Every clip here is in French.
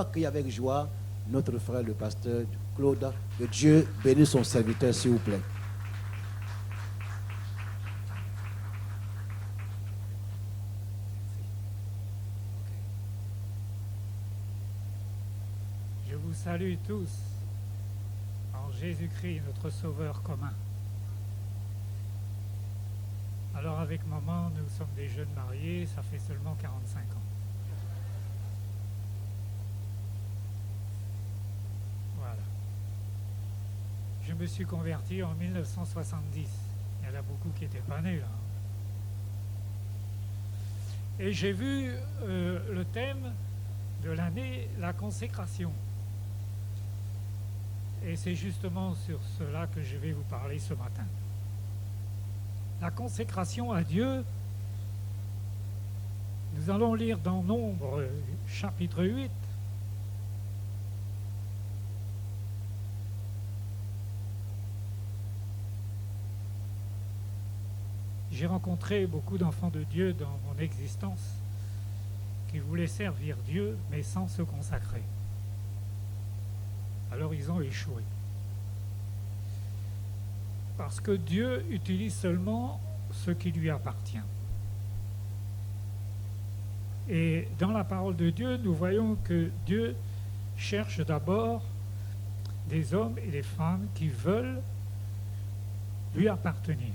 accueillir avec joie notre frère le pasteur Claude. Que Dieu bénisse son serviteur, s'il vous plaît. Je vous salue tous en Jésus-Christ, notre Sauveur commun. Alors avec maman, nous sommes des jeunes mariés, ça fait seulement 45 ans. Voilà. Je me suis converti en 1970. Il y en a beaucoup qui n'étaient pas nés là. Et j'ai vu le thème de l'année, la consécration. Et c'est justement sur cela que je vais vous parler ce matin. La consécration à Dieu, nous allons lire dans Nombre, chapitre 8. J'ai rencontré beaucoup d'enfants de Dieu dans mon existence qui voulaient servir Dieu, mais sans se consacrer. Alors ils ont échoué. Parce que Dieu utilise seulement ce qui lui appartient. Et dans la parole de Dieu, nous voyons que Dieu cherche d'abord des hommes et des femmes qui veulent lui appartenir.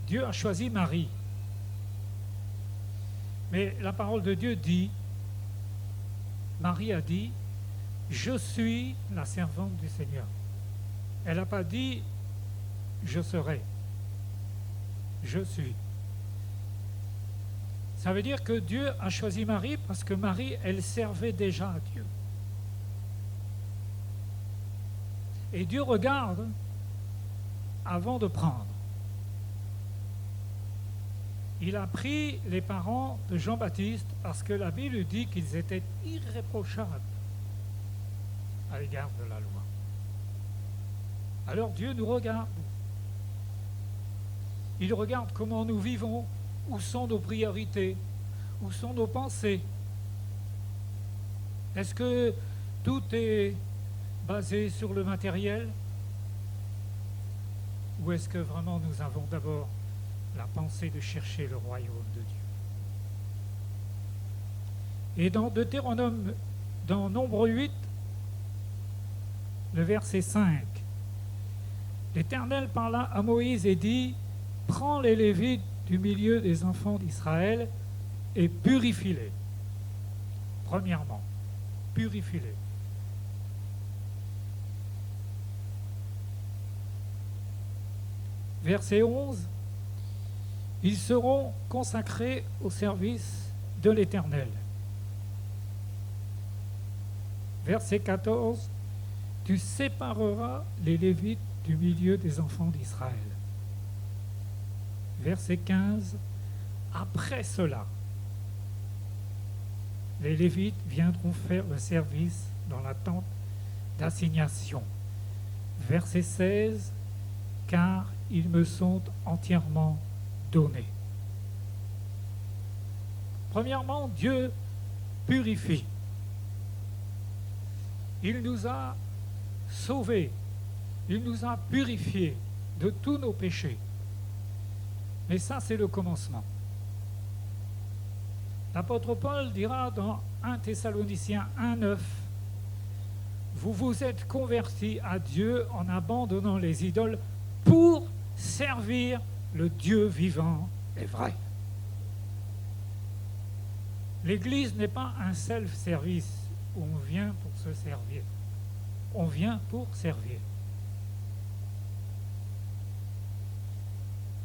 Dieu a choisi Marie. Mais la parole de Dieu dit, Marie a dit, je suis la servante du Seigneur. Elle n'a pas dit, je serai. Je suis. Ça veut dire que Dieu a choisi Marie parce que Marie, elle servait déjà à Dieu. Et Dieu regarde avant de prendre. Il a pris les parents de Jean-Baptiste parce que la Bible dit qu'ils étaient irréprochables à l'égard de la loi. Alors Dieu nous regarde. Il regarde comment nous vivons, où sont nos priorités, où sont nos pensées. Est-ce que tout est basé sur le matériel? Ou est-ce que vraiment nous avons d'abord la pensée de chercher le royaume de Dieu? Et dans Deutéronome, dans Nombre 8, le verset 5, l'Éternel parla à Moïse et dit, prends les Lévites du milieu des enfants d'Israël et purifie-les. Premièrement, purifie-les. Verset 11, ils seront consacrés au service de l'Éternel. Verset 14, tu sépareras les Lévites du milieu des enfants d'Israël. Verset 15, après cela, les Lévites viendront faire le service dans la tente d'assignation. Verset 16, car ils me sont entièrement donnés. Premièrement, Dieu purifie. Il nous a sauvés, il nous a purifiés de tous nos péchés. Mais ça, c'est le commencement. L'apôtre Paul dira dans 1 Thessaloniciens 1,9, vous vous êtes convertis à Dieu en abandonnant les idoles pour servir le Dieu vivant et vrai. L'Église n'est pas un self-service où on vient pour se servir. On vient pour servir.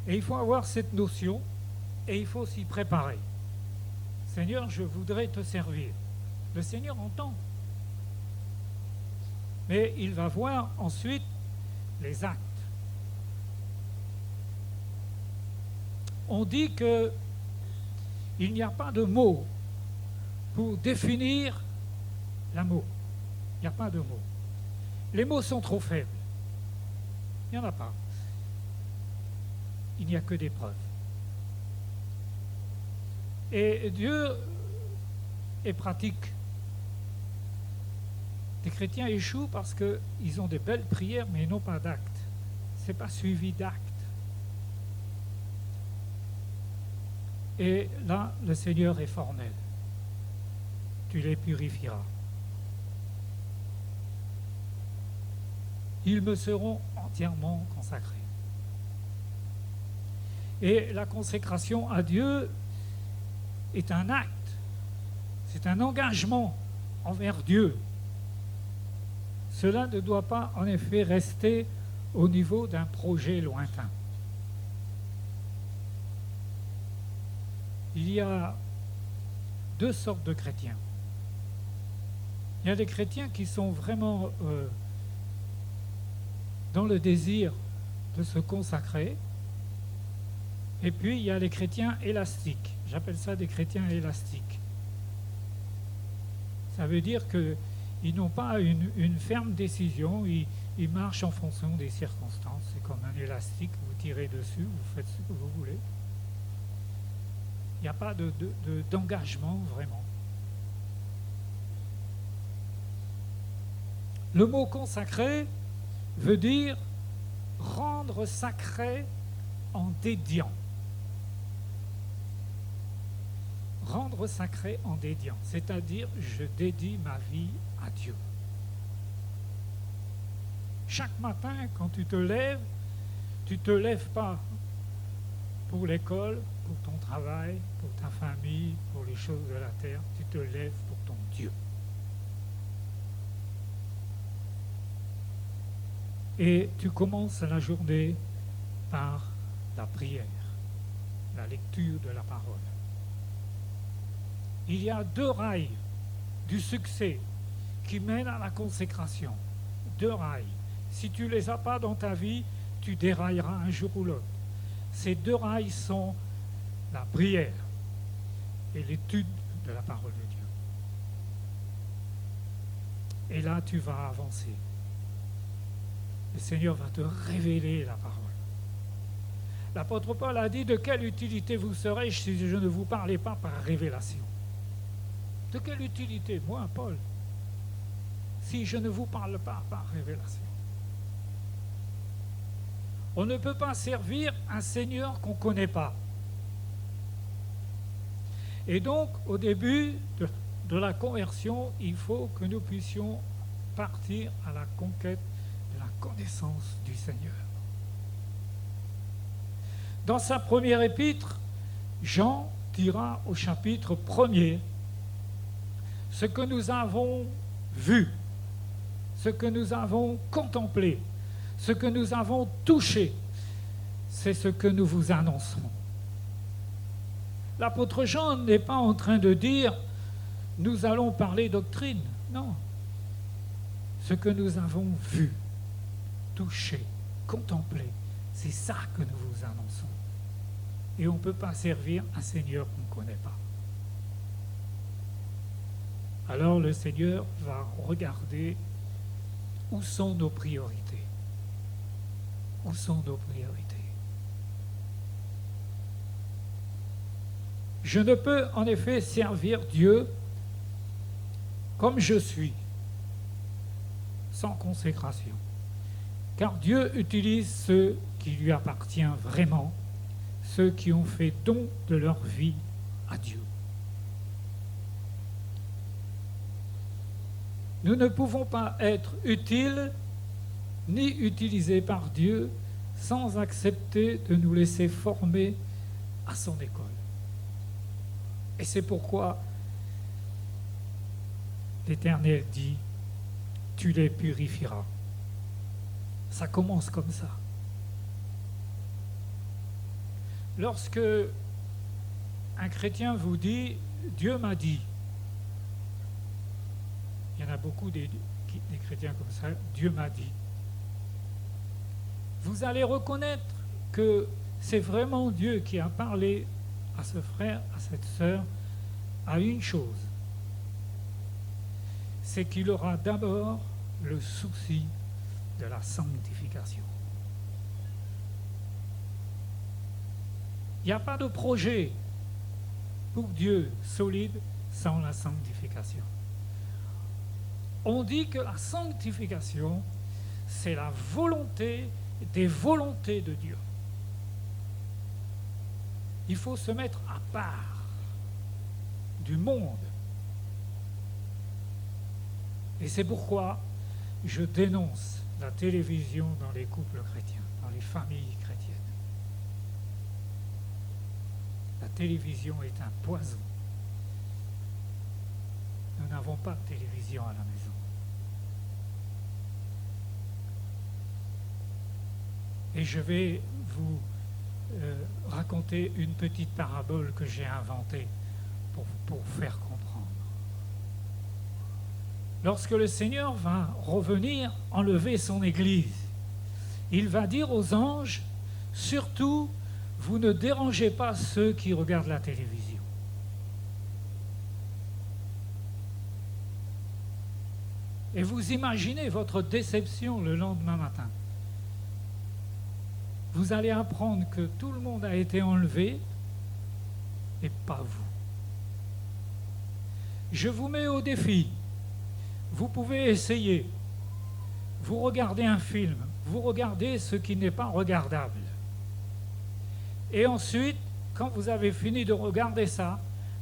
Et il faut avoir cette notion et il faut s'y préparer. Seigneur, je voudrais te servir. Le Seigneur entend. Mais il va voir ensuite les actes. On dit qu'il n'y a pas de mots pour définir l'amour. Il n'y a pas de mots. Les mots sont trop faibles. Il n'y en a pas. Il n'y a que des preuves. Et Dieu et pratiquent. Les chrétiens échouent parce qu'ils ont des belles prières, mais ils n'ont pas d'actes. Ce n'est pas suivi d'actes. Et là, le Seigneur est formel. Tu les purifieras. Ils me seront entièrement consacrés. Et la consécration à Dieu est un acte, c'est un engagement envers Dieu. Cela ne doit pas en effet rester au niveau d'un projet lointain. Il y a deux sortes de chrétiens. Il y a des chrétiens qui sont vraiment dans le désir de se consacrer, et puis il y a les chrétiens élastiques. J'appelle ça des chrétiens élastiques. Ça veut dire qu'ils n'ont pas une ferme décision, ils marchent en fonction des circonstances. C'est comme un élastique, vous tirez dessus, vous faites ce que vous voulez. Il n'y a pas d'engagement vraiment. Le mot consacré veut dire rendre sacré en dédiant. Rendre sacré en dédiant, c'est-à-dire je dédie ma vie à Dieu. Chaque matin, quand tu te lèves pas pour l'école, pour ton travail, pour ta famille, pour les choses de la terre, tu te lèves pour ton Dieu. Et tu commences la journée par la prière, la lecture de la parole. Il y a deux rails du succès qui mènent à la consécration. Deux rails. Si tu ne les as pas dans ta vie, tu dérailleras un jour ou l'autre. Ces deux rails sont la prière et l'étude de la parole de Dieu. Et là, tu vas avancer. Le Seigneur va te révéler la parole. L'apôtre Paul a dit, de quelle utilité vous serais-je si je ne vous parlais pas par révélation? De quelle utilité, moi, Paul, si je ne vous parle pas par révélation? On ne peut pas servir un Seigneur qu'on ne connaît pas. Et donc, au début de la conversion, il faut que nous puissions partir à la conquête de la connaissance du Seigneur. Dans sa première épître, Jean dira au chapitre 1er ce que nous avons vu, ce que nous avons contemplé, ce que nous avons touché, c'est ce que nous vous annoncerons. L'apôtre Jean n'est pas en train de dire « nous allons parler doctrine ». Non. Ce que nous avons vu, touché, contemplé, c'est ça que nous vous annonçons. Et on ne peut pas servir un Seigneur qu'on ne connaît pas. Alors le Seigneur va regarder où sont nos priorités. Où sont nos priorités? Je ne peux en effet servir Dieu comme je suis, sans consécration. Car Dieu utilise ceux qui lui appartiennent vraiment, ceux qui ont fait don de leur vie à Dieu. Nous ne pouvons pas être utiles ni utilisés par Dieu sans accepter de nous laisser former à son école. Et c'est pourquoi l'Éternel dit « Tu les purifieras ». Ça commence comme ça. Lorsque un chrétien vous dit « Dieu m'a dit », il y en a beaucoup des chrétiens comme ça, « Dieu m'a dit », vous allez reconnaître que c'est vraiment Dieu qui a parlé à ce frère, à cette sœur, à une chose, c'est qu'il aura d'abord le souci de la sanctification. Il n'y a pas de projet pour Dieu solide sans la sanctification. On dit que la sanctification, c'est la volonté des volontés de Dieu. Il faut se mettre à part du monde. Et c'est pourquoi je dénonce la télévision dans les couples chrétiens, dans les familles chrétiennes. La télévision est un poison. Nous n'avons pas de télévision à la maison. Et je vais vous raconter une petite parabole que j'ai inventée pour faire comprendre. Lorsque le Seigneur va revenir enlever son Église, il va dire aux anges, surtout, vous ne dérangez pas ceux qui regardent la télévision. Et vous imaginez votre déception le lendemain matin. Vous allez apprendre que tout le monde a été enlevé et pas vous. Je vous mets au défi. Vous pouvez essayer. Vous regardez un film, vous regardez ce qui n'est pas regardable. Et ensuite, quand vous avez fini de regarder ça,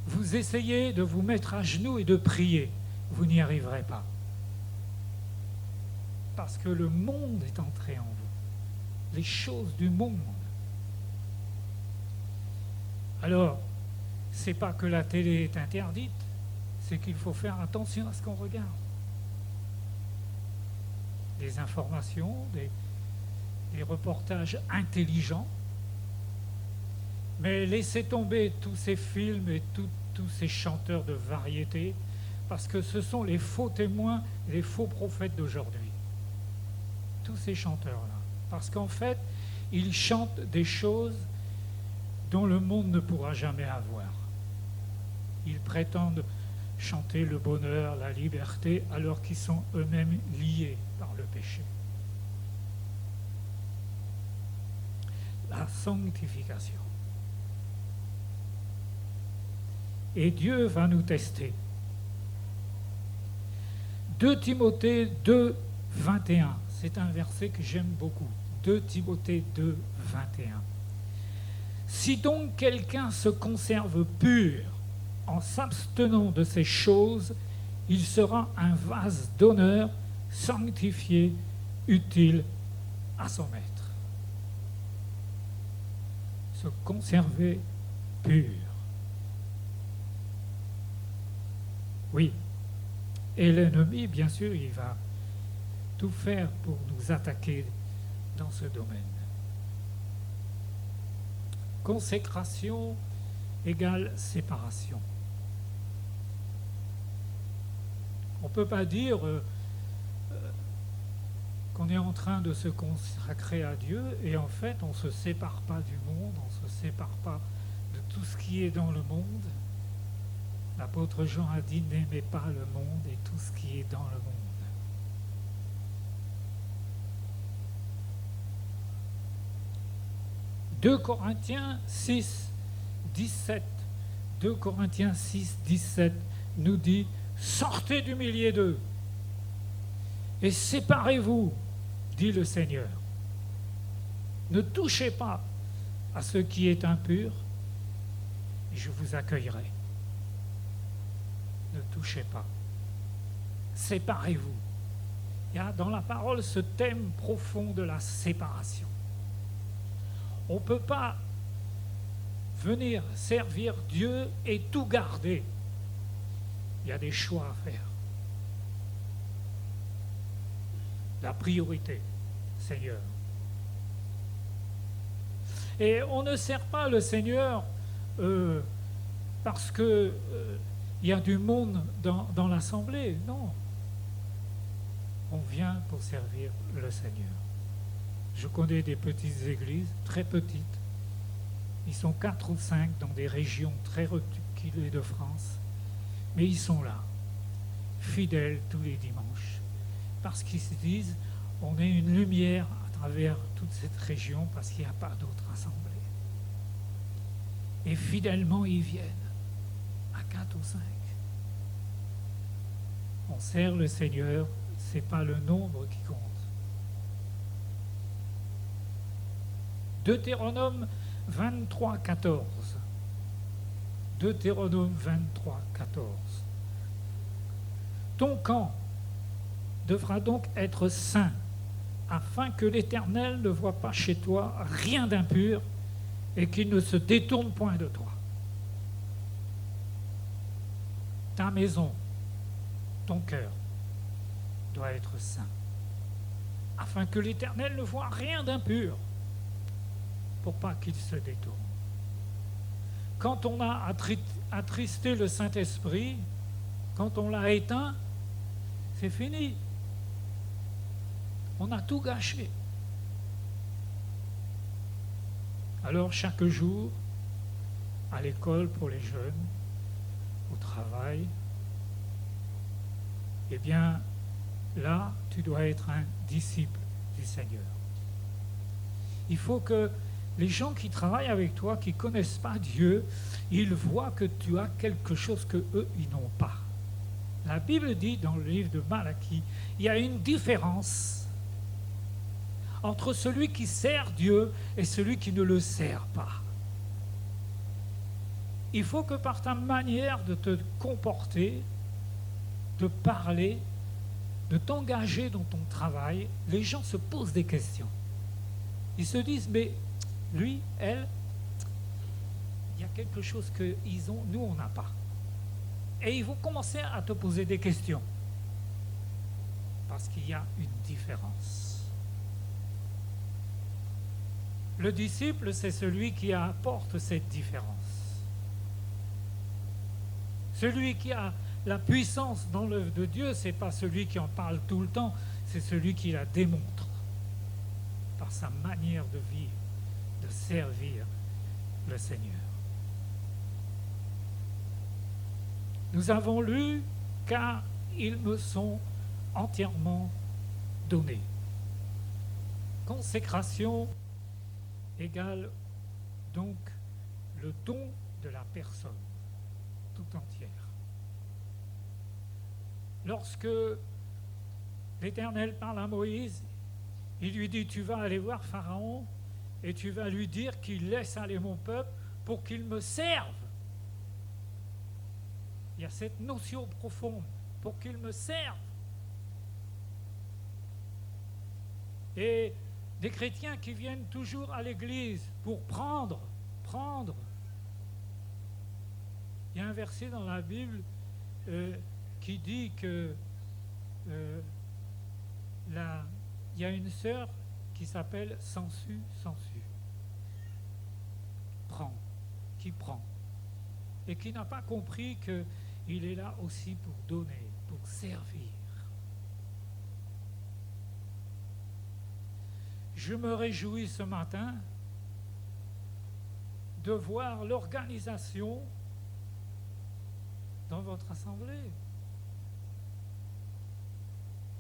vous essayez de vous mettre à genoux et de prier. Vous n'y arriverez pas. Parce que le monde est entré en vous. Les choses du monde. Alors, c'est pas que la télé est interdite, c'est qu'il faut faire attention à ce qu'on regarde. Des informations, des reportages intelligents, mais laissez tomber tous ces films et tous ces chanteurs de variété, parce que ce sont les faux témoins, les faux prophètes d'aujourd'hui. Tous ces chanteurs-là. Parce qu'en fait, ils chantent des choses dont le monde ne pourra jamais avoir. Ils prétendent chanter le bonheur, la liberté, alors qu'ils sont eux-mêmes liés par le péché. La sanctification. Et Dieu va nous tester. 2 Timothée 2, 21. C'est un verset que j'aime beaucoup. 2 Timothée 2, 21. Si donc quelqu'un se conserve pur en s'abstenant de ces choses, il sera un vase d'honneur, sanctifié, utile à son maître. Se conserver pur. Oui. Et l'ennemi, bien sûr, il va tout faire pour nous attaquer dans ce domaine. Consécration égale séparation. On ne peut pas dire qu'on est en train de se consacrer à Dieu et en fait on ne se sépare pas du monde, on ne se sépare pas de tout ce qui est dans le monde. L'apôtre Jean a dit « N'aimez pas le monde et tout ce qui est dans le monde ». 2 Corinthiens 6, 17. 2 Corinthiens 6, 17 nous dit « Sortez du milieu d'eux et séparez-vous, dit le Seigneur. Ne touchez pas à ce qui est impur et je vous accueillerai. Ne touchez pas. Séparez-vous. » Il y a dans la parole ce thème profond de la séparation. On ne peut pas venir servir Dieu et tout garder. Il y a des choix à faire. La priorité, Seigneur. Et on ne sert pas le Seigneur parce que il y a du monde dans l'assemblée. Non. On vient pour servir le Seigneur. Je connais des petites églises, très petites. Ils sont 4 ou 5 dans des régions très reculées de France. Mais ils sont là, fidèles tous les dimanches. Parce qu'ils se disent, on est une lumière à travers toute cette région parce qu'il n'y a pas d'autres assemblées. Et fidèlement, ils viennent, à 4 ou 5. On sert le Seigneur, ce n'est pas le nombre qui compte. Deutéronome 23, 14. Deutéronome 23, 14. Ton camp devra donc être saint, afin que l'Éternel ne voie pas chez toi rien d'impur et qu'il ne se détourne point de toi. Ta maison, ton cœur doit être saint, afin que l'Éternel ne voie rien d'impur, pour pas qu'il se détourne. Quand on a attristé le Saint-Esprit, quand on l'a éteint, c'est fini. On a tout gâché. Alors chaque jour, à l'école pour les jeunes, au travail, eh bien là, tu dois être un disciple du Seigneur. Il faut que les gens qui travaillent avec toi, qui ne connaissent pas Dieu, ils voient que tu as quelque chose que eux, ils n'ont pas. La Bible dit dans le livre de Malachie, il y a une différence entre celui qui sert Dieu et celui qui ne le sert pas. Il faut que par ta manière de te comporter, de parler, de t'engager dans ton travail, les gens se posent des questions. Ils se disent, mais lui, elle, il y a quelque chose qu'ils ont, nous on n'a pas. Et ils vont commencer à te poser des questions. Parce qu'il y a une différence. Le disciple, c'est celui qui apporte cette différence. Celui qui a la puissance dans l'œuvre de Dieu, ce n'est pas celui qui en parle tout le temps, c'est celui qui la démontre par sa manière de vivre, de servir le Seigneur. Nous avons lu « car ils me sont entièrement donnés ». Consécration égale donc le don de la personne tout entière. Lorsque l'Éternel parle à Moïse, il lui dit, tu vas aller voir Pharaon et tu vas lui dire qu'il laisse aller mon peuple pour qu'il me serve. Il y a cette notion profonde, pour qu'il me serve. Et des chrétiens qui viennent toujours à l'église pour prendre. Il y a un verset dans la Bible qui dit que il y a une sœur qui s'appelle Sansu, qui prend, et qui n'a pas compris qu'il est là aussi pour donner, pour servir. Je me réjouis ce matin de voir l'organisation dans votre assemblée.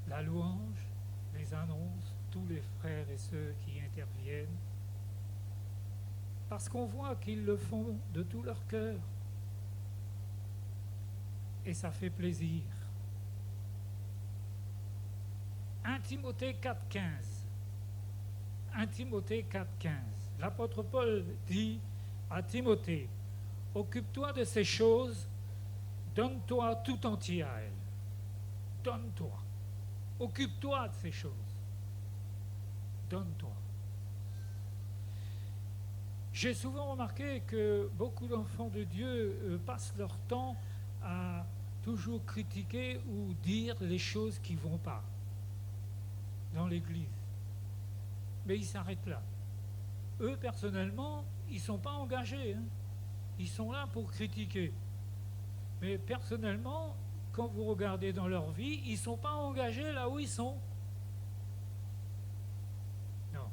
La louange, les annonces, tous les frères et sœurs qui interviennent, parce qu'on voit qu'ils le font de tout leur cœur. Et ça fait plaisir. 1 Timothée 4,15. 1 Timothée 4,15. L'apôtre Paul dit à Timothée, occupe-toi de ces choses, donne-toi tout entier à elles. Donne-toi. Occupe-toi de ces choses. Donne-toi. J'ai souvent remarqué que beaucoup d'enfants de Dieu passent leur temps à toujours critiquer ou dire les choses qui ne vont pas dans l'Église. Mais ils s'arrêtent là. Eux, personnellement, ils ne sont pas engagés. Ils sont là pour critiquer. Mais personnellement, quand vous regardez dans leur vie, ils ne sont pas engagés là où ils sont. Non.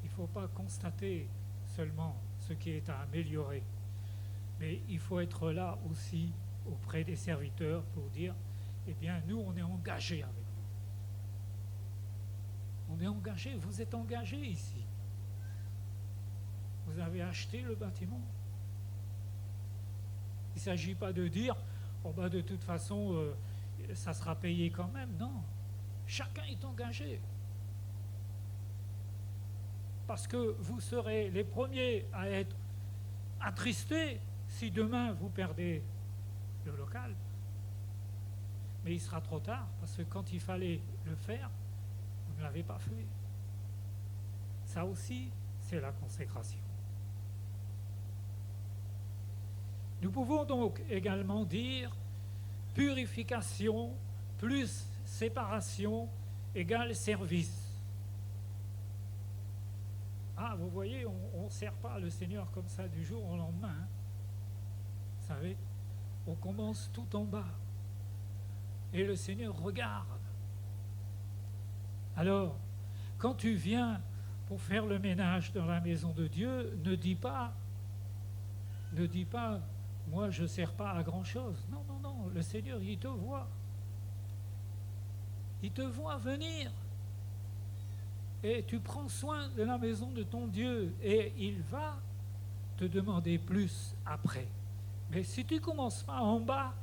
Il ne faut pas constater seulement ce qui est à améliorer. Mais il faut être là aussi auprès des serviteurs pour dire, eh bien, nous, on est engagés avec vous. On est engagés, vous êtes engagés ici. Vous avez acheté le bâtiment. Il ne s'agit pas de dire, oh ben de toute façon, ça sera payé quand même. Non. Chacun est engagé. Parce que vous serez les premiers à être attristés si demain vous perdez le local. Mais il sera trop tard, parce que quand il fallait le faire, vous ne l'avez pas fait. Ça aussi, c'est la consécration. Nous pouvons donc également dire purification plus séparation égale service. Ah, vous voyez, on ne sert pas le Seigneur comme ça du jour au lendemain. Hein. Vous savez, on commence tout en bas. Et le Seigneur regarde. Alors, quand tu viens pour faire le ménage dans la maison de Dieu, ne dis pas, moi je ne sers pas à grand chose. Non, non, non, le Seigneur, il te voit. Il te voit venir. Et tu prends soin de la maison de ton Dieu. Et il va te demander plus après. Mais si tu ne commences pas en bas,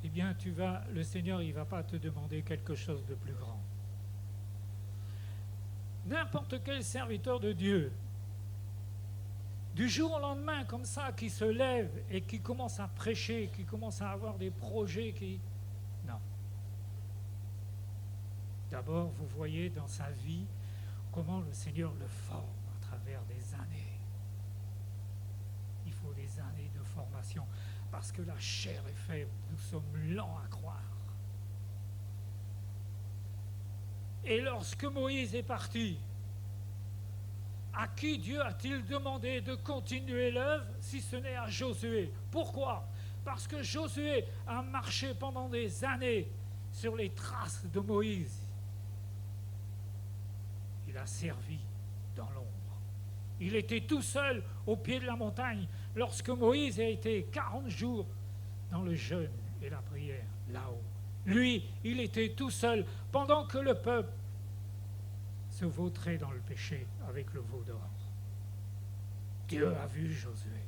eh bien le Seigneur, il ne va pas te demander quelque chose de plus grand. N'importe quel serviteur de Dieu, du jour au lendemain, comme ça, qui se lève et qui commence à prêcher, qui commence à avoir des projets, non. D'abord, vous voyez dans sa vie comment le Seigneur le forme à travers des années. Il faut des années de formation, parce que la chair est faible, nous sommes lents à croire. Et lorsque Moïse est parti, à qui Dieu a-t-il demandé de continuer l'œuvre si ce n'est à Josué? Pourquoi? Parce que Josué a marché pendant des années sur les traces de Moïse. Il a servi dans l'ombre. Il était tout seul au pied de la montagne lorsque Moïse a été 40 jours dans le jeûne et la prière là-haut. Lui, il était tout seul pendant que le peuple se vautrait dans le péché avec le veau d'or. Dieu a vu Josué.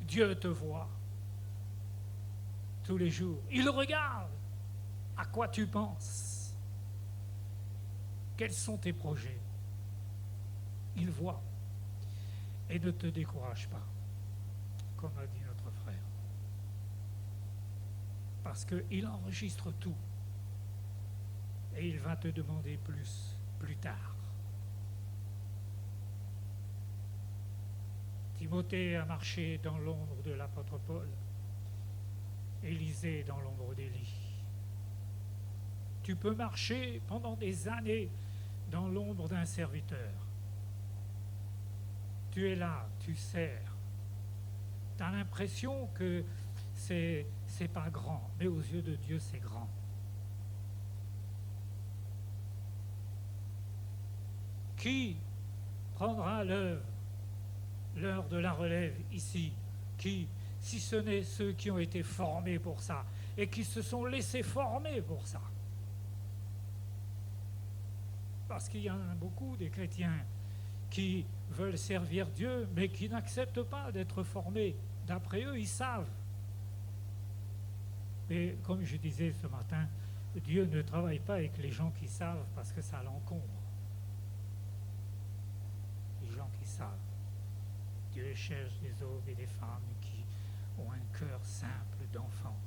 Dieu te voit tous les jours. Il regarde à quoi tu penses. Quels sont tes projets? Il voit. Et ne te décourage pas, comme a dit notre frère. Parce qu'il enregistre tout. Et il va te demander plus tard. Timothée a marché dans l'ombre de l'apôtre Paul. Élisée dans l'ombre d'Élie. Tu peux marcher pendant des années dans l'ombre d'un serviteur. Tu es là, tu sers. Tu as l'impression que c'est pas grand, mais aux yeux de Dieu, c'est grand. Qui prendra l'heure de la relève ici? Qui, si ce n'est ceux qui ont été formés pour ça et qui se sont laissés former pour ça? Parce qu'il y en a beaucoup des chrétiens qui veulent servir Dieu, mais qui n'acceptent pas d'être formés. D'après eux, ils savent. Mais comme je disais ce matin, Dieu ne travaille pas avec les gens qui savent parce que ça l'encombre. Les gens qui savent. Dieu cherche des hommes et des femmes qui ont un cœur simple d'enfant,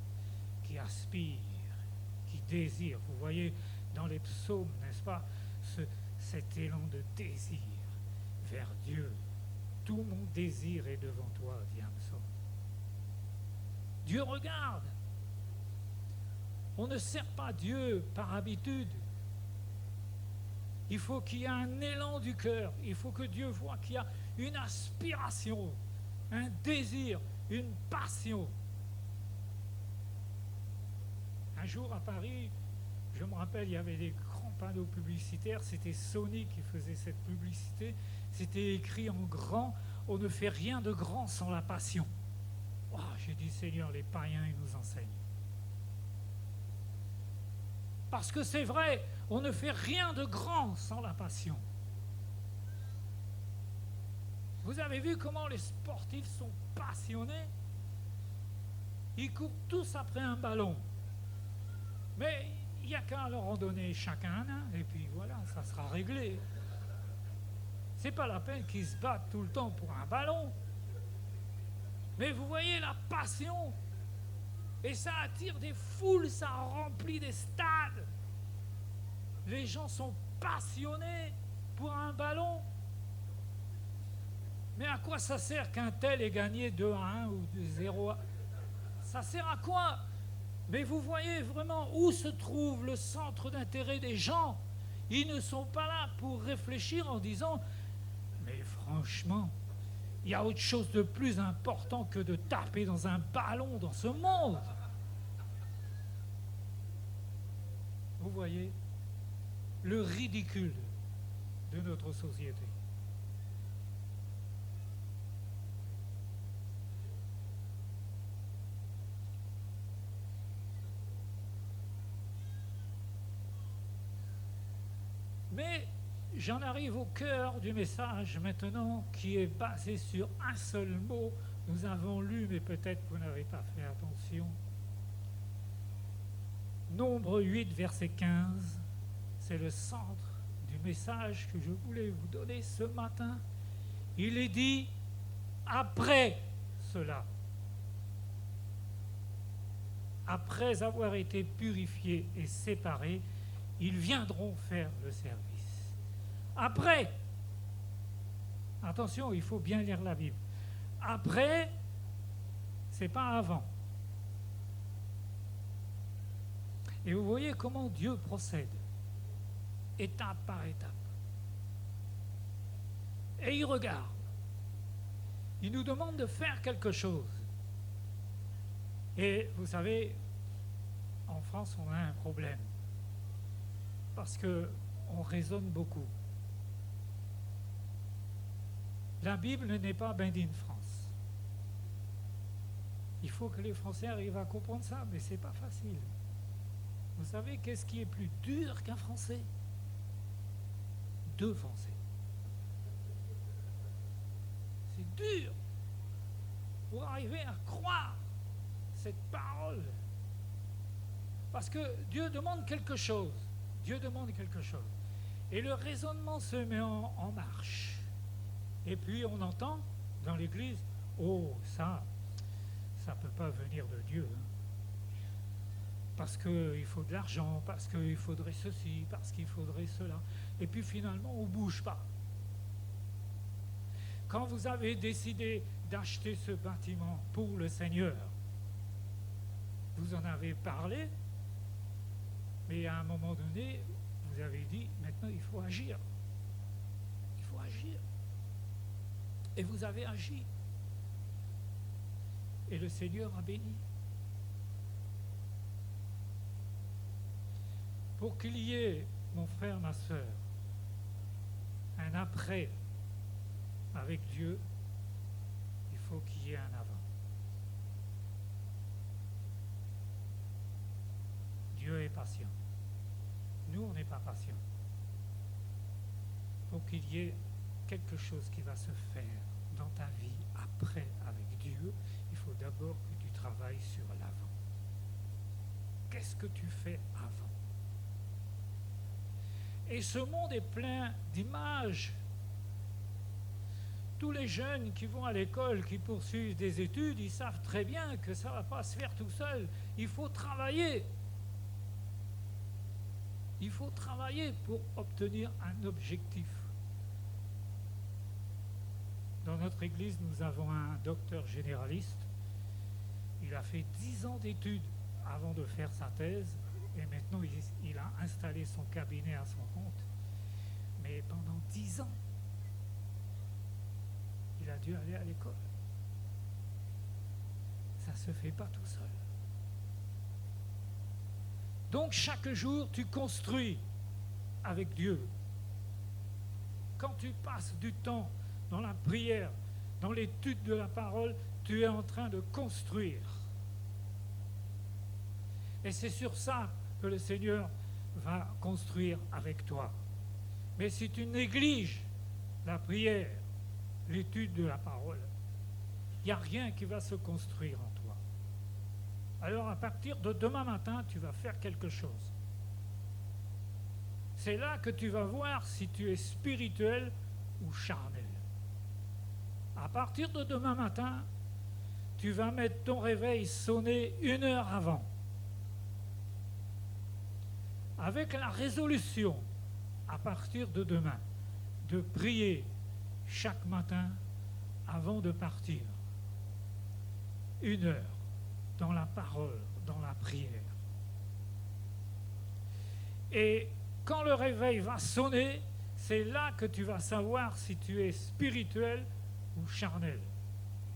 qui aspirent, qui désirent. Vous voyez dans les psaumes, n'est-ce pas, cet élan de désir vers Dieu. Tout mon désir est devant toi, dit un psaume. Dieu regarde. On ne sert pas Dieu par habitude. Il faut qu'il y ait un élan du cœur. Il faut que Dieu voit qu'il y a une aspiration, un désir, une passion. Un jour à Paris, je me rappelle, il y avait des grands panneaux publicitaires. C'était Sony qui faisait cette publicité. C'était écrit en grand, on ne fait rien de grand sans la passion. Oh, j'ai dit, Seigneur, les païens, ils nous enseignent. Parce que c'est vrai, on ne fait rien de grand sans la passion. Vous avez vu comment les sportifs sont passionnés? Ils courent tous après un ballon. Mais il n'y a qu'à leur en donner chacun un, et puis voilà, ça sera réglé. C'est pas la peine qu'ils se battent tout le temps pour un ballon. Mais vous voyez la passion. Et ça attire des foules, ça remplit des stades. Les gens sont passionnés pour un ballon. Mais à quoi ça sert qu'un tel ait gagné 2-1 ou 0-1 ? Ça sert à quoi ? Mais vous voyez vraiment où se trouve le centre d'intérêt des gens. Ils ne sont pas là pour réfléchir en disant « Mais franchement, il y a autre chose de plus important que de taper dans un ballon dans ce monde. » Vous voyez le ridicule de notre société. Mais j'en arrive au cœur du message maintenant, qui est basé sur un seul mot. Nous avons lu, mais peut-être vous n'avez pas fait attention. Nombre 8, verset 15, c'est le centre du message que je voulais vous donner ce matin. Il est dit après cela. Après avoir été purifiés et séparés, ils viendront faire le service. Après, attention, il faut bien lire la Bible. Après, c'est pas avant. Et vous voyez comment Dieu procède, étape par étape. Et il regarde. Il nous demande de faire quelque chose. Et vous savez, en France, on a un problème. Parce qu'on raisonne beaucoup. La Bible n'est pas made in France. Il faut que les Français arrivent à comprendre ça, mais c'est pas facile. Vous savez, qu'est-ce qui est plus dur qu'un Français ? 2 Français. C'est dur pour arriver à croire cette parole. Parce que Dieu demande quelque chose. Dieu demande quelque chose. Et le raisonnement se met en marche. Et puis on entend dans l'église, oh, ça ne peut pas venir de Dieu. Hein. Parce qu'il faut de l'argent, parce qu'il faudrait ceci, parce qu'il faudrait cela. Et puis finalement, on ne bouge pas. Quand vous avez décidé d'acheter ce bâtiment pour le Seigneur, vous en avez parlé, mais à un moment donné, vous avez dit, maintenant il faut agir. Il faut agir. Et vous avez agi. Et le Seigneur a béni. Pour qu'il y ait, mon frère, ma sœur, un après avec Dieu, il faut qu'il y ait un avant. Dieu est patient. Nous, on n'est pas patients. Pour qu'il y ait quelque chose qui va se faire dans ta vie après avec Dieu, il faut d'abord que tu travailles sur l'avant. Qu'est-ce que tu fais avant ? Et ce monde est plein d'images. Tous les jeunes qui vont à l'école, qui poursuivent des études, ils savent très bien que ça ne va pas se faire tout seul. Il faut travailler. Il faut travailler pour obtenir un objectif. Dans notre église, nous avons un docteur généraliste. Il a fait 10 ans d'études avant de faire sa thèse. Et maintenant, il a installé son cabinet à son compte. Mais pendant 10 ans, il a dû aller à l'école. Ça ne se fait pas tout seul. Donc, chaque jour, tu construis avec Dieu. Quand tu passes du temps dans la prière, dans l'étude de la parole, tu es en train de construire. Et c'est sur ça que le Seigneur va construire avec toi. Mais si tu négliges la prière, l'étude de la parole, il n'y a rien qui va se construire en toi. alors à partir de demain matin, tu vas faire quelque chose. C'est là que tu vas voir si tu es spirituel ou charnel. À partir de demain matin, tu vas mettre ton réveil sonner 1 heure avant. Avec la résolution, à partir de demain, de prier chaque matin avant de partir. 1 heure dans la parole, dans la prière. Et quand le réveil va sonner, c'est là que tu vas savoir si tu es spirituel ou charnel.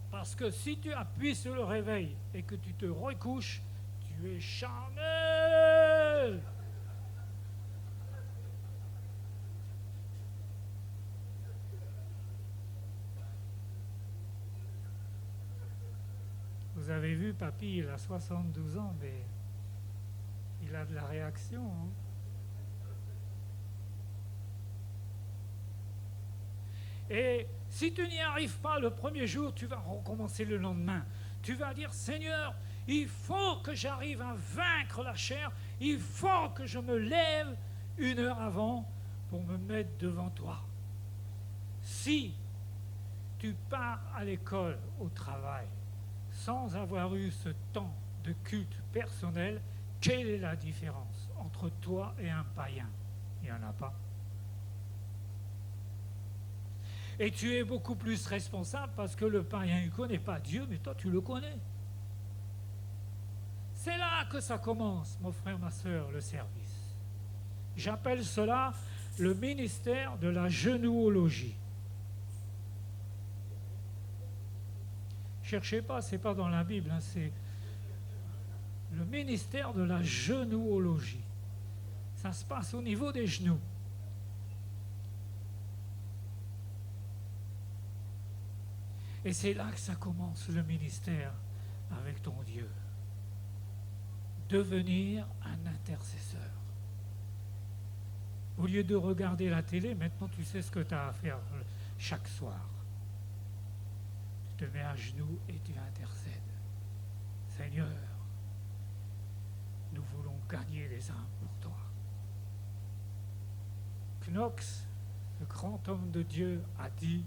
Parce que si tu appuies sur le réveil et que tu te recouches, tu es charnel. Vous avez vu, papy, il a 72 ans, mais il a de la réaction. Hein. Et si tu n'y arrives pas le premier jour, tu vas recommencer le lendemain. Tu vas dire, Seigneur, il faut que j'arrive à vaincre la chair, il faut que je me lève 1 heure avant pour me mettre devant toi. Si tu pars à l'école, au travail, sans avoir eu ce temps de culte personnel, quelle est la différence entre toi et un païen? Il n'y en a pas. Et tu es beaucoup plus responsable parce que le païen ne connaît pas Dieu, mais toi tu le connais. C'est là que ça commence, mon frère, ma soeur, le service. J'appelle cela le ministère de la genouologie. Cherchez pas, c'est pas dans la Bible, hein, c'est le ministère de la genouologie. Ça se passe au niveau des genoux. Et c'est là que ça commence, le ministère avec ton Dieu. Devenir un intercesseur. Au lieu de regarder la télé, maintenant tu sais ce que tu as à faire chaque soir. Tu te mets à genoux et tu intercèdes. Seigneur, nous voulons gagner les âmes pour toi. Knox, le grand homme de Dieu, a dit,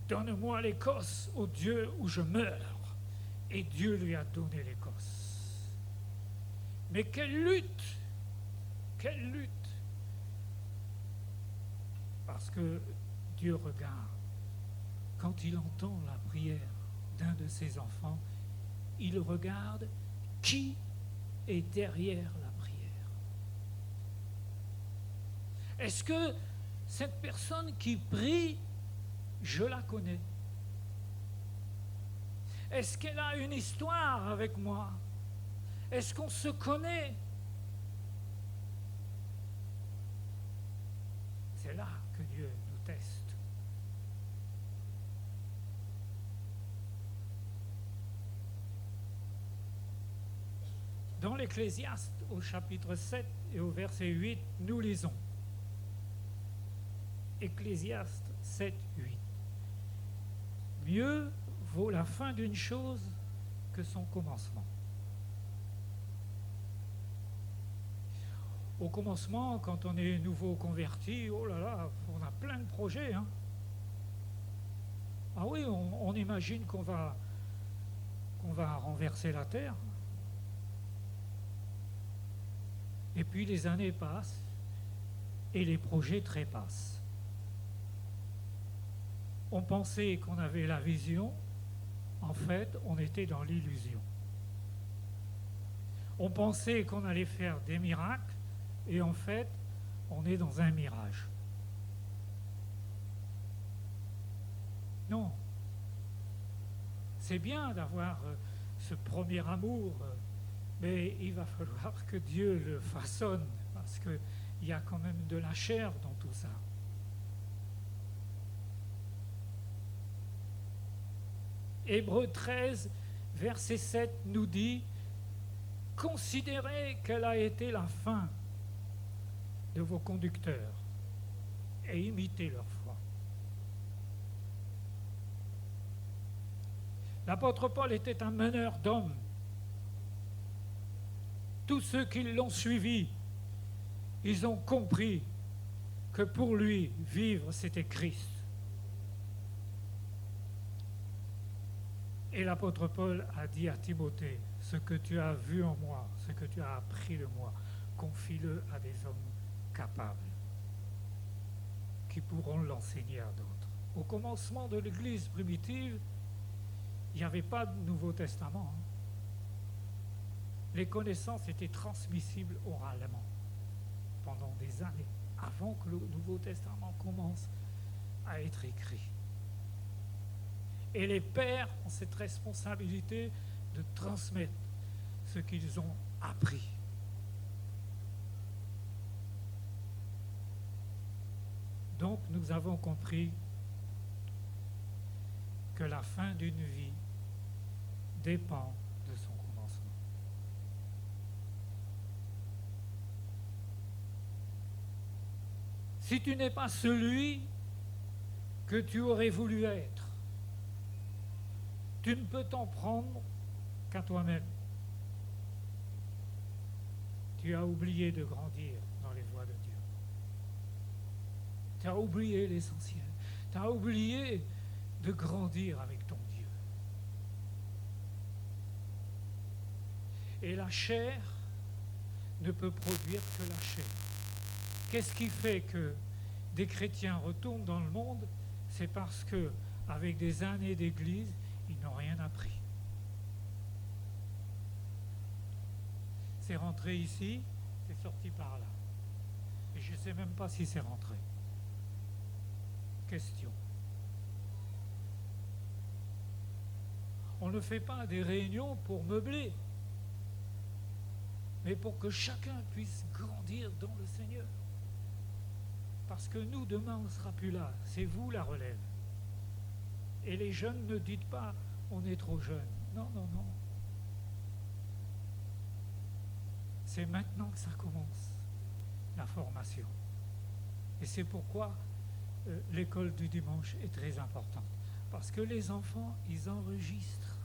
donne-moi l'Écosse, ô Dieu, où je meurs. Et Dieu lui a donné l'Écosse. Mais quelle lutte! Quelle lutte! Parce que Dieu regarde. Quand il entend la prière d'un de ses enfants, il regarde qui est derrière la prière. Est-ce que cette personne qui prie, je la connais? Est-ce qu'elle a une histoire avec moi? Est-ce qu'on se connaît? C'est là que Dieu nous teste. Dans l'Ecclésiaste, au chapitre 7 et au verset 8, nous lisons. Ecclésiaste 7, 8. Mieux vaut la fin d'une chose que son commencement. Au commencement, quand on est nouveau converti, oh là là, on a plein de projets. Hein. Ah oui, on imagine qu'on va renverser la terre. Et puis les années passent et les projets trépassent. On pensait qu'on avait la vision, en fait, on était dans l'illusion. On pensait qu'on allait faire des miracles, et en fait, on est dans un mirage. Non. C'est bien d'avoir ce premier amour, mais il va falloir que Dieu le façonne, parce qu'il y a quand même de la chair dans tout ça. Hébreux 13, verset 7 nous dit « Considérez quelle a été la fin de vos conducteurs et imitez leur foi. » L'apôtre Paul était un meneur d'hommes. tous ceux qui l'ont suivi, ils ont compris que pour lui, vivre, c'était Christ. Et l'apôtre Paul a dit à Timothée, ce que tu as vu en moi, ce que tu as appris de moi, confie-le à des hommes capables, qui pourront l'enseigner à d'autres. Au commencement de l'Église primitive, il n'y avait pas de Nouveau Testament. Les connaissances étaient transmissibles oralement pendant des années, avant que le Nouveau Testament commence à être écrit. Et les pères ont cette responsabilité de transmettre ce qu'ils ont appris. Donc nous avons compris que la fin d'une vie dépend de son commencement. Si tu n'es pas celui que tu aurais voulu être, tu ne peux t'en prendre qu'à toi-même. Tu as oublié de grandir dans les voies de Dieu. Tu as oublié l'essentiel. Tu as oublié de grandir avec ton Dieu. Et la chair ne peut produire que la chair. Qu'est-ce qui fait que des chrétiens retournent dans le monde? C'est parce que, avec des années d'église, ils n'ont rien appris. C'est rentré ici, c'est sorti par là. Et je ne sais même pas si c'est rentré. Question. On ne fait pas des réunions pour meubler, mais pour que chacun puisse grandir dans le Seigneur. Parce que nous, demain, on ne sera plus là. C'est vous la relève. Et les jeunes ne dites pas « on est trop jeune ». Non, non, non. C'est maintenant que ça commence, la formation. Et c'est pourquoi l'école du dimanche est très importante. Parce que les enfants, ils enregistrent.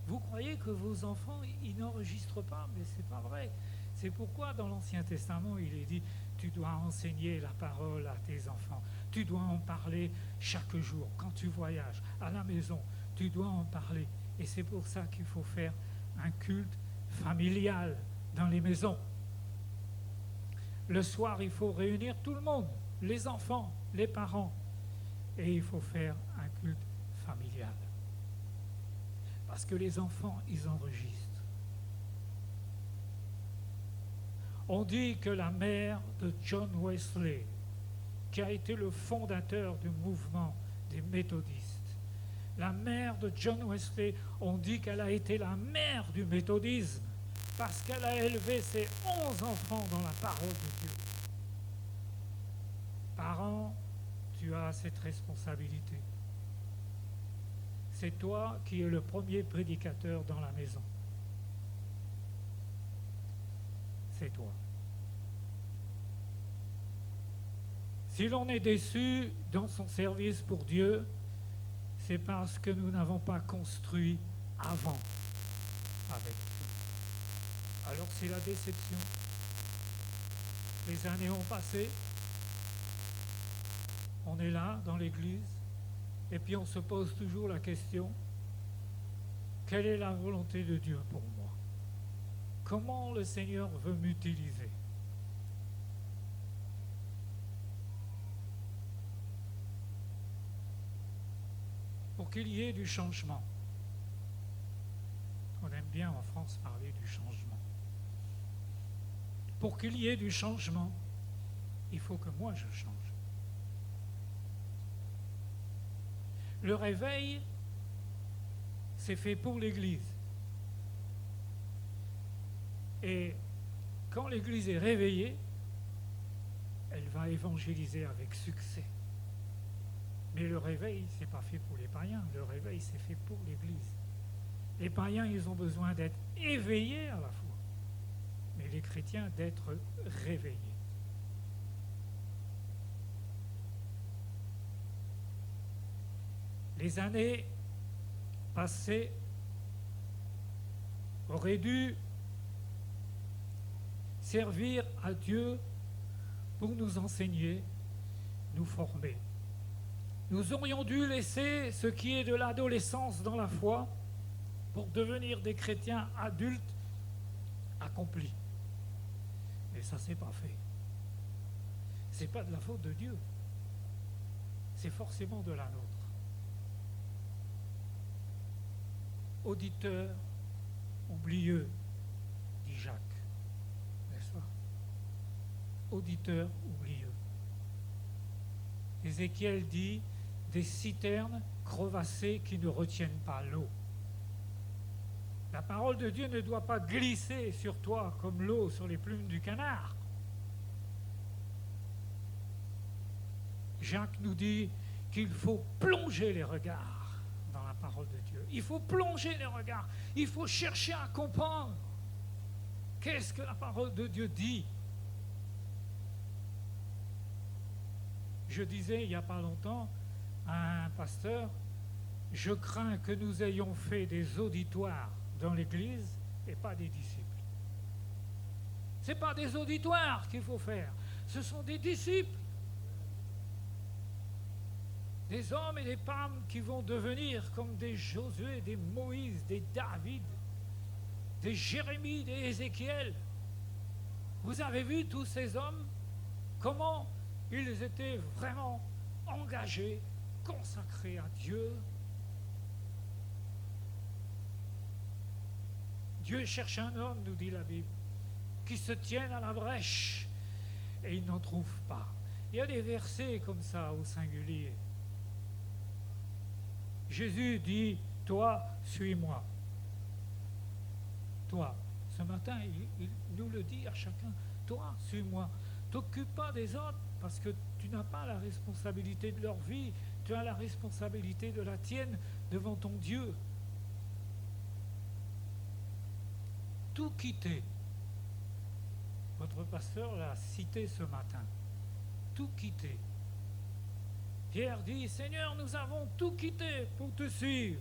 Vous croyez que vos enfants, ils n'enregistrent pas, mais ce n'est pas vrai. C'est pourquoi dans l'Ancien Testament, il est dit « tu dois enseigner la parole à tes enfants, tu dois en parler chaque jour, quand tu voyages, à la maison, tu dois en parler ». Et c'est pour ça qu'il faut faire un culte familial dans les maisons. Le soir, il faut réunir tout le monde, les enfants, les parents, et il faut faire un culte familial. Parce que les enfants, ils enregistrent. On dit que la mère de John Wesley, qui a été le fondateur du mouvement des méthodistes, la mère de John Wesley, on dit qu'elle a été la mère du méthodisme parce qu'elle a élevé ses 11 enfants dans la parole de Dieu. Parents, tu as cette responsabilité. C'est toi qui es le premier prédicateur dans la maison. C'est toi. Si l'on est déçu dans son service pour Dieu, c'est parce que nous n'avons pas construit avant avec Dieu. Alors c'est la déception. Les années ont passé, on est là dans l'église, et puis on se pose toujours la question, quelle est la volonté de Dieu pour moi? Comment le Seigneur veut m'utiliser? Pour qu'il y ait du changement. On aime bien en France parler du changement. Pour qu'il y ait du changement, il faut que moi je change. Le réveil, c'est fait pour l'Église. Et quand l'Église est réveillée, elle va évangéliser avec succès. Mais le réveil, ce n'est pas fait pour les païens. Le réveil, c'est fait pour l'Église. Les païens, ils ont besoin d'être éveillés à la fois. Mais les chrétiens, d'être réveillés. Les années passées auraient dû servir à Dieu pour nous enseigner, nous former. Nous aurions dû laisser ce qui est de l'adolescence dans la foi pour devenir des chrétiens adultes accomplis. Et ça, c'est pas fait. C'est pas de la faute de Dieu. C'est forcément de la nôtre. Auditeur oublieux, dit Jacques, n'est-ce pas? Auditeur oublieux. Ézéchiel dit des citernes crevassées qui ne retiennent pas l'eau. La parole de Dieu ne doit pas glisser sur toi comme l'eau sur les plumes du canard. Jacques nous dit qu'il faut plonger les regards dans la parole de Dieu. Il faut plonger les regards. Il faut chercher à comprendre qu'est-ce que la parole de Dieu dit. Je disais il n'y a pas longtemps à un pasteur, je crains que nous ayons fait des auditoires dans l'Église et pas des disciples. Ce n'est pas des auditoires qu'il faut faire, ce sont des disciples. Des hommes et des femmes qui vont devenir comme des Josué, des Moïse, des David, des Jérémie, des Ézéchiel. Vous avez vu tous ces hommes, comment ils étaient vraiment engagés, consacrés à Dieu. Dieu cherche un homme, nous dit la Bible, qui se tienne à la brèche, et il n'en trouve pas. Il y a des versets comme ça au singulier. Jésus dit, toi, suis-moi. Toi, ce matin, il nous le dit à chacun, toi, suis-moi. T'occupe pas des autres parce que tu n'as pas la responsabilité de leur vie, tu as la responsabilité de la tienne devant ton Dieu. Tout quitter. Votre pasteur l'a cité ce matin. Tout quitter. Pierre dit, Seigneur, nous avons tout quitté pour te suivre.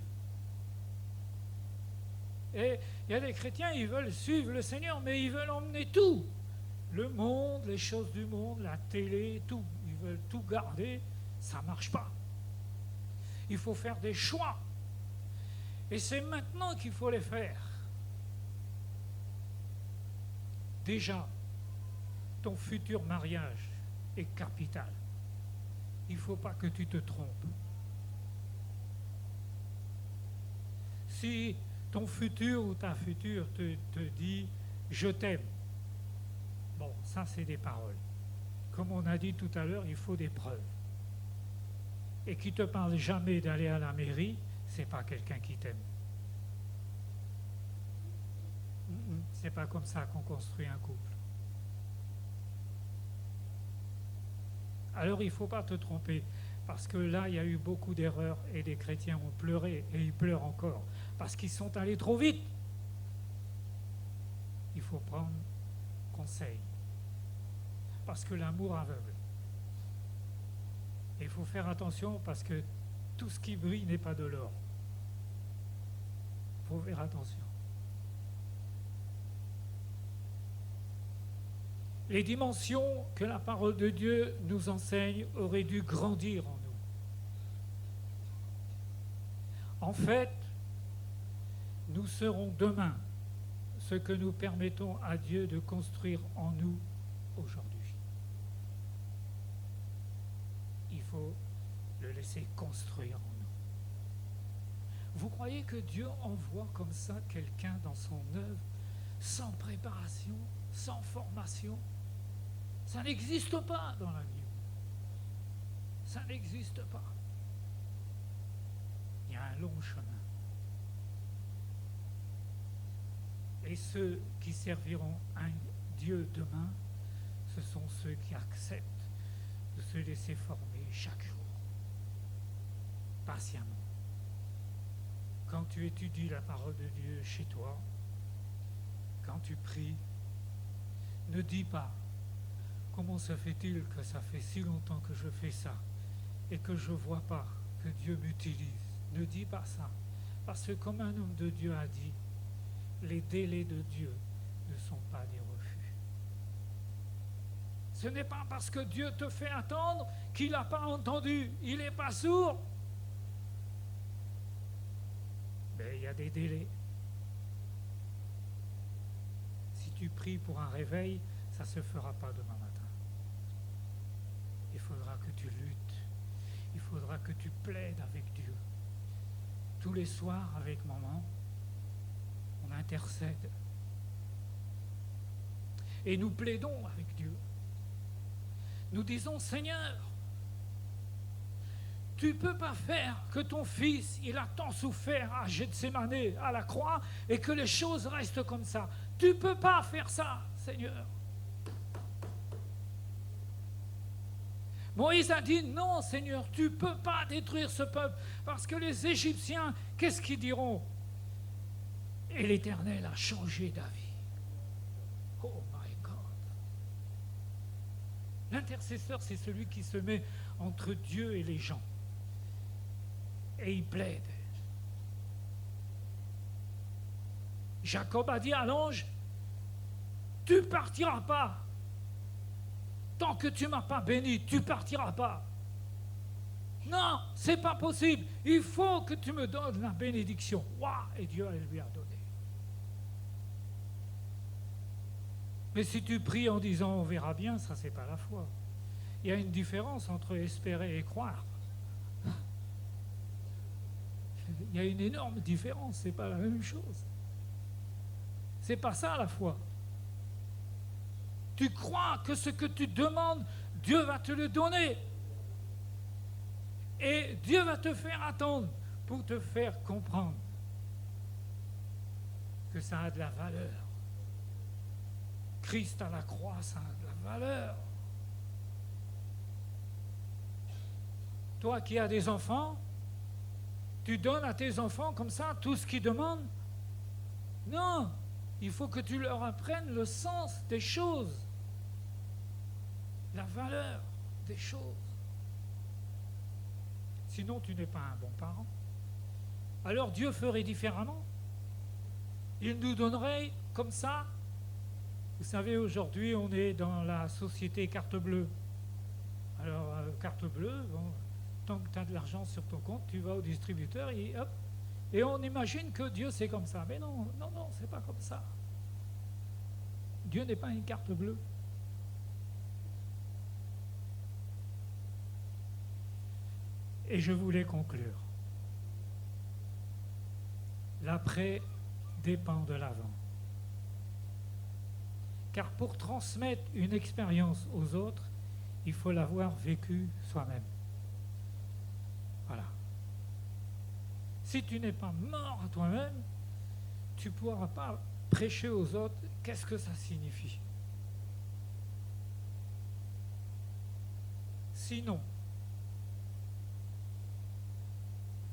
Et il y a des chrétiens, ils veulent suivre le Seigneur, mais ils veulent emmener tout. Le monde, les choses du monde, la télé, tout. Ils veulent tout garder, ça ne marche pas. Il faut faire des choix. Et c'est maintenant qu'il faut les faire. Déjà, ton futur mariage est capital. Il ne faut pas que tu te trompes. Si ton futur ou ta future te dit « je t'aime », bon, ça c'est des paroles. Comme on a dit tout à l'heure, il faut des preuves. Et qui ne te parle jamais d'aller à la mairie, ce n'est pas quelqu'un qui t'aime. C'est pas comme ça qu'on construit un couple. Alors il ne faut pas te tromper, parce que là, il y a eu beaucoup d'erreurs et des chrétiens ont pleuré, et ils pleurent encore, parce qu'ils sont allés trop vite. Il faut prendre conseil, parce que l'amour aveugle. Et il faut faire attention, parce que tout ce qui brille n'est pas de l'or. Il faut faire attention. Les dimensions que la parole de Dieu nous enseigne auraient dû grandir en nous. En fait, nous serons demain ce que nous permettons à Dieu de construire en nous aujourd'hui. Il faut le laisser construire en nous. Vous croyez que Dieu envoie comme ça quelqu'un dans son œuvre sans préparation, sans formation? Ça n'existe pas dans la Bible. Ça n'existe pas. Il y a un long chemin. Et ceux qui serviront un Dieu demain, ce sont ceux qui acceptent de se laisser former chaque jour, patiemment. Quand tu étudies la parole de Dieu chez toi, quand tu pries, ne dis pas « Comment se fait-il que ça fait si longtemps que je fais ça et que je ne vois pas que Dieu m'utilise ?» Ne dis pas ça. Parce que comme un homme de Dieu a dit, les délais de Dieu ne sont pas des refus. Ce n'est pas parce que Dieu te fait attendre qu'il n'a pas entendu. Il n'est pas sourd. Mais il y a des délais. Si tu pries pour un réveil, ça ne se fera pas demain matin. Il faudra que tu luttes. Il faudra que tu plaides avec Dieu. Tous les soirs, avec maman, on intercède. Et nous plaidons avec Dieu. Nous disons, Seigneur, tu ne peux pas faire que ton fils, il a tant souffert à Gethsémane, à la croix, et que les choses restent comme ça. Tu ne peux pas faire ça, Seigneur. Moïse a dit, non, Seigneur, tu ne peux pas détruire ce peuple, parce que les Égyptiens, qu'est-ce qu'ils diront? Et l'Éternel a changé d'avis. Oh my God. L'intercesseur, c'est celui qui se met entre Dieu et les gens. Et il plaide. Jacob a dit à l'ange, tu ne partiras pas. Tant que tu ne m'as pas béni, tu ne partiras pas. Non, ce n'est pas possible. Il faut que tu me donnes la bénédiction. Waouh, et Dieu elle lui a donné. Mais si tu pries en disant on verra bien, ça c'est pas la foi. Il y a une différence entre espérer et croire. Il y a une énorme différence, c'est pas la même chose. C'est pas ça la foi. Tu crois que ce que tu demandes, Dieu va te le donner. Et Dieu va te faire attendre pour te faire comprendre que ça a de la valeur. Christ à la croix, ça a de la valeur. Toi qui as des enfants, tu donnes à tes enfants comme ça tout ce qu'ils demandent? Non, il faut que tu leur apprennes le sens des choses, la valeur des choses. Sinon, tu n'es pas un bon parent. Alors Dieu ferait différemment. Il nous donnerait comme ça. Vous savez, aujourd'hui, on est dans la société carte bleue. Alors, carte bleue, bon, tant que tu as de l'argent sur ton compte, tu vas au distributeur et hop. Et on imagine que Dieu, c'est comme ça. Mais non, non, non, c'est pas comme ça. Dieu n'est pas une carte bleue. Et je voulais conclure. L'après dépend de l'avant. Car pour transmettre une expérience aux autres, il faut l'avoir vécue soi-même. Voilà. Si tu n'es pas mort à toi-même, tu ne pourras pas prêcher aux autres. Qu'est-ce que ça signifie? Sinon,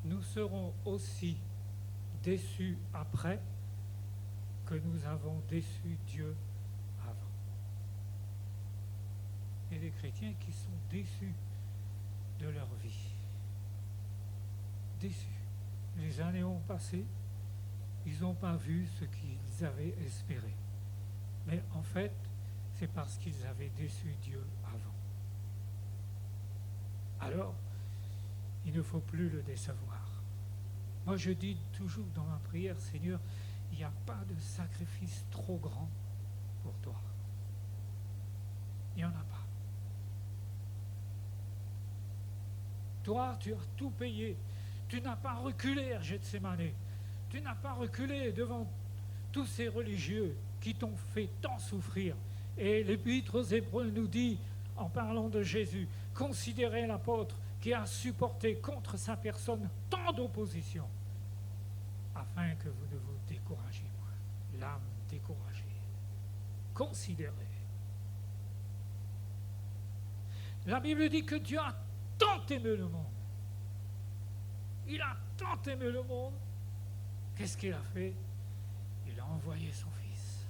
nous serons aussi déçus après que nous avons déçu Dieu avant. Et les chrétiens qui sont déçus de leur vie. Déçus. Les années ont passé, ils n'ont pas vu ce qu'ils avaient espéré. Mais en fait, c'est parce qu'ils avaient déçu Dieu avant. Alors, il ne faut plus le décevoir. Moi, je dis toujours dans ma prière, Seigneur, il n'y a pas de sacrifice trop grand pour toi. Il n'y en a pas. Toi, tu as tout payé. Tu n'as pas reculé à Gethsémane. Tu n'as pas reculé devant tous ces religieux qui t'ont fait tant souffrir. Et l'Épître aux Hébreux nous dit, en parlant de Jésus, considérez l'apôtre qui a supporté contre sa personne tant d'opposition, afin que vous ne vous découragiez point. L'âme découragée. Considérez. La Bible dit que Dieu a tant aimé le monde. Il a tant aimé le monde. Qu'est-ce qu'il a fait? Il a envoyé son Fils.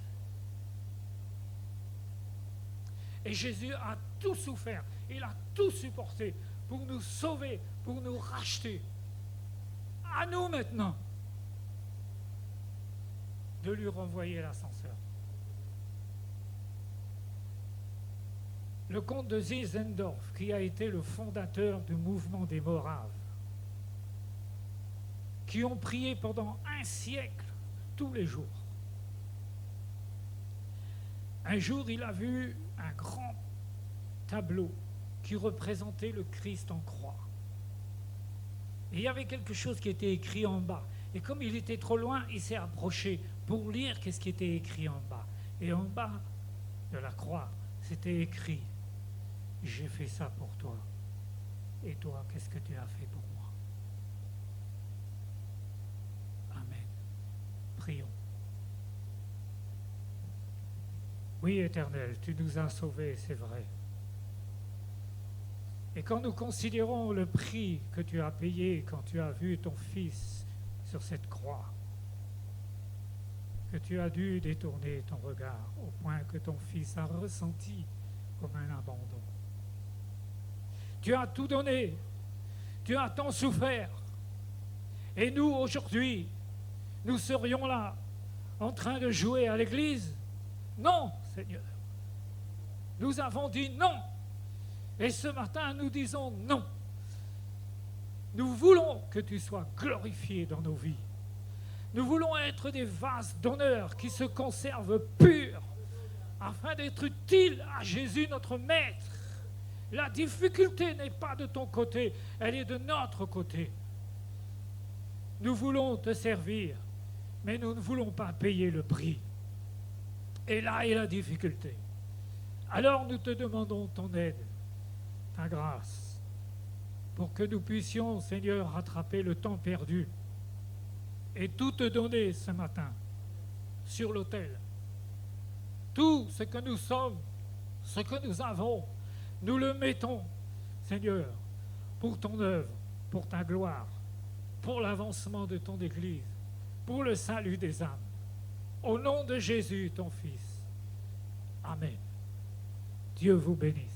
Et Jésus a tout souffert. Il a tout supporté pour nous sauver, pour nous racheter. À nous maintenant de lui renvoyer l'ascenseur. le comte de Zinzendorf, qui a été le fondateur du mouvement des Moraves, qui ont prié pendant un siècle, tous les jours. Un jour, il a vu un grand tableau qui représentait le Christ en croix. Et il y avait quelque chose qui était écrit en bas. Et comme il était trop loin, il s'est approché pour lire qu'est-ce qui était écrit en bas. Et en bas de la croix, c'était écrit « J'ai fait ça pour toi. Et toi, qu'est-ce que tu as fait pour moi ?» Amen. Prions. Oui, Éternel, tu nous as sauvés, c'est vrai. Et quand nous considérons le prix que tu as payé quand tu as vu ton Fils sur cette croix, que tu as dû détourner ton regard au point que ton Fils a ressenti comme un abandon. Tu as tout donné, tu as tant souffert. Et nous, aujourd'hui, nous serions là, en train de jouer à l'église? Non, Seigneur. Nous avons dit non. Et ce matin, nous disons non. Nous voulons que tu sois glorifié dans nos vies. Nous voulons être des vases d'honneur qui se conservent purs afin d'être utiles à Jésus notre Maître. La difficulté n'est pas de ton côté, elle est de notre côté. Nous voulons te servir, mais nous ne voulons pas payer le prix. Et là est la difficulté. Alors nous te demandons ton aide, ta grâce, pour que nous puissions, Seigneur, rattraper le temps perdu et tout te donner ce matin sur l'autel. Tout ce que nous sommes, ce que nous avons, nous le mettons, Seigneur, pour ton œuvre, pour ta gloire, pour l'avancement de ton Église, pour le salut des âmes. Au nom de Jésus, ton Fils. Amen. Dieu vous bénisse.